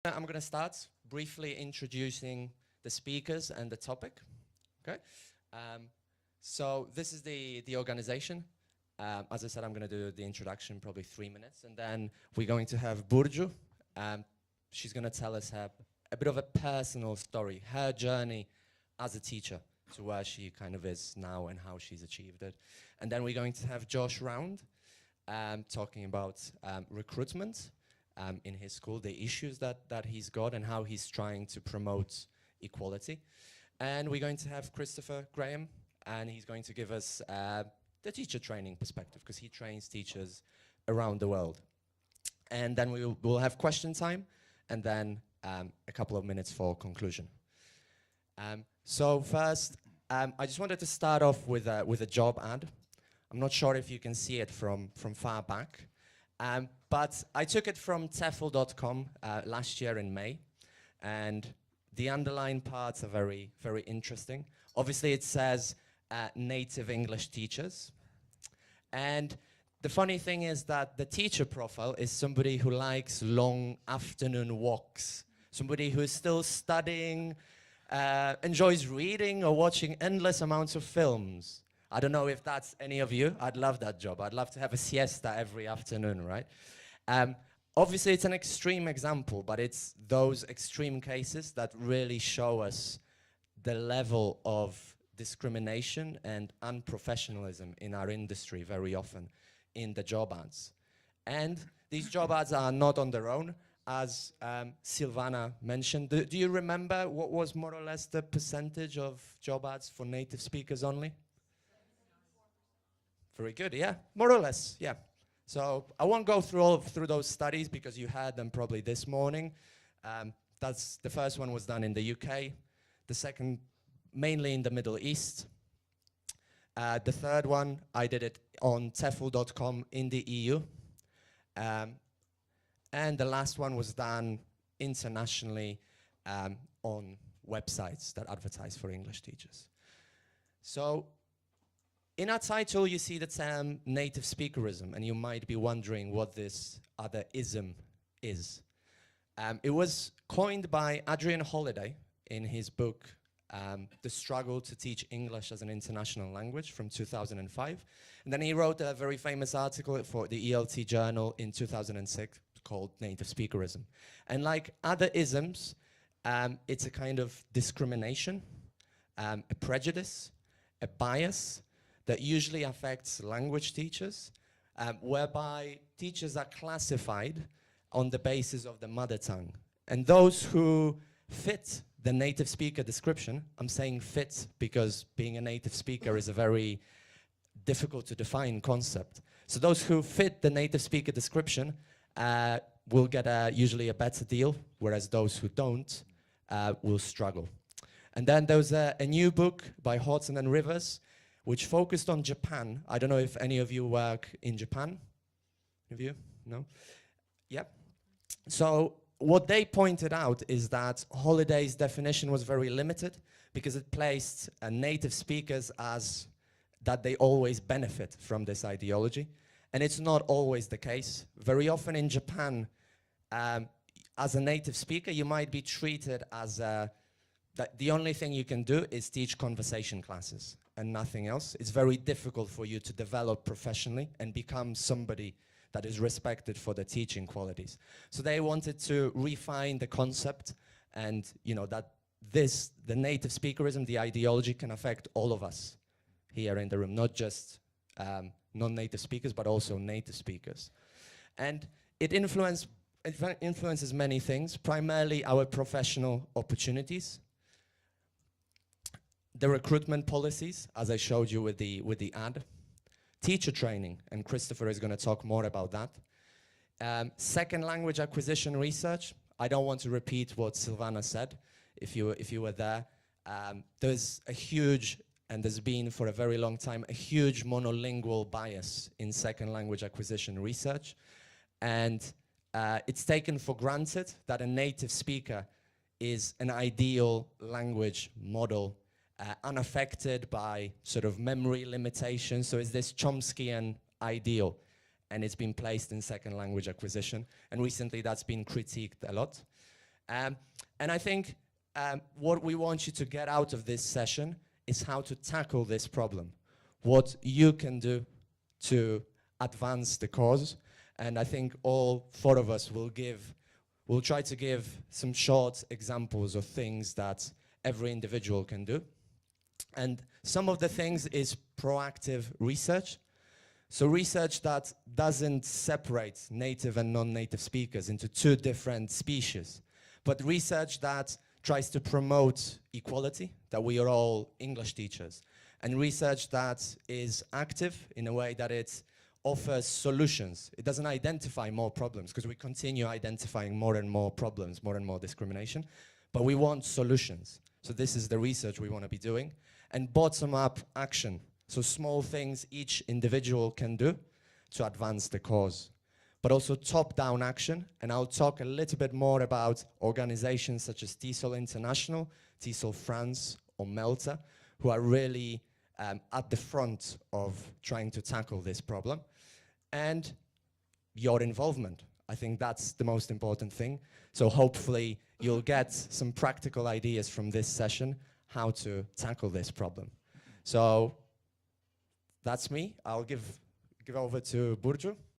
I'm going to start briefly introducing the speakers and the topic. Okay. So this is the organization. As I said, I'm going to do the introduction, probably 3 minutes, and then we're going to have Burcu. She's going to tell us a bit of a personal story, her journey as a teacher to where she kind of is now and how she's achieved it. And then we're going to have Josh Round talking about recruitment in his school, the issues that he's got and how he's trying to promote equality. And we're going to have Christopher Graham, and he's going to give us the teacher training perspective, because he trains teachers around the world. And then we'll have question time, and then a couple of minutes for conclusion. So first, I just wanted to start off with a job ad. I'm not sure if you can see it from far back, but I took it from TEFL.com last year in May, and the underlined parts are very, very interesting. Obviously, it says native English teachers. And the funny thing is that the teacher profile is somebody who likes long afternoon walks, somebody who is still studying, enjoys reading or watching endless amounts of films. I don't know if that's any of you. I'd love that job. I'd love to have a siesta every afternoon, right? Obviously, it's an extreme example, but it's those extreme cases that really show us the level of discrimination and unprofessionalism in our industry very often in the job ads. And these job ads are not on their own, as Silvana mentioned. Do you remember what was more or less the percentage of job ads for native speakers only? Very good, yeah, more or less, yeah. So I won't go through those studies because you had them probably this morning. The first one was done in the UK, the second mainly in the Middle East. The third one, I did it on TEFL.com in the EU. And the last one was done internationally on websites that advertise for English teachers. So in our title, you see the term native speakerism, and you might be wondering what this other ism is. It was coined by Adrian Holiday in his book, The Struggle to Teach English as an International Language from 2005. And then he wrote a very famous article for the ELT journal in 2006 called Native Speakerism. And like other isms, it's a kind of discrimination, a prejudice, a bias that usually affects language teachers, whereby teachers are classified on the basis of the mother tongue. And those who fit the native speaker description, I'm saying fit because being a native speaker is a very difficult to define concept. So those who fit the native speaker description will get usually a better deal, whereas those who don't will struggle. And then there was a new book by Hodson and Rivers, which focused on Japan. I don't know if any of you work in Japan. Any of you? No? Yep. So what they pointed out is that Holiday's definition was very limited because it placed native speakers as that they always benefit from this ideology. And it's not always the case. Very often in Japan, as a native speaker, you might be treated as that the only thing you can do is teach conversation classes and nothing else. It's very difficult for you to develop professionally and become somebody that is respected for the teaching qualities. So they wanted to refine the concept, and that the native speakerism, the ideology, can affect all of us here in the room, not just non-native speakers, but also native speakers. And it influences many things, primarily our professional opportunities, the recruitment policies, as I showed you with the ad, teacher training, and Christopher is going to talk more about that. Second language acquisition research. I don't want to repeat what Silvana said. If you were there, there's a huge, and there's been for a very long time, a huge monolingual bias in second language acquisition research. And it's taken for granted that a native speaker is an ideal language model, unaffected by sort of memory limitations. So it's this Chomskyan ideal, and it's been placed in second language acquisition. And recently that's been critiqued a lot. And I think what we want you to get out of this session is how to tackle this problem, what you can do to advance the cause. And I think all four of us will try to give some short examples of things that every individual can do. And some of the things is proactive research. So research that doesn't separate native and non-native speakers into two different species, but research that tries to promote equality, that we are all English teachers, and research that is active in a way that it offers solutions. It doesn't identify more problems, because we continue identifying more and more problems, more and more discrimination, but we want solutions. So this is the research we want to be doing. And bottom-up action, so small things each individual can do to advance the cause. But also top-down action, and I'll talk a little bit more about organizations such as TEFL International, TEFL France, or Melta, who are really at the front of trying to tackle this problem. And your involvement. I think that's the most important thing. So hopefully you'll get some practical ideas from this session how to tackle this problem. So that's me. I'll give over to Burcu.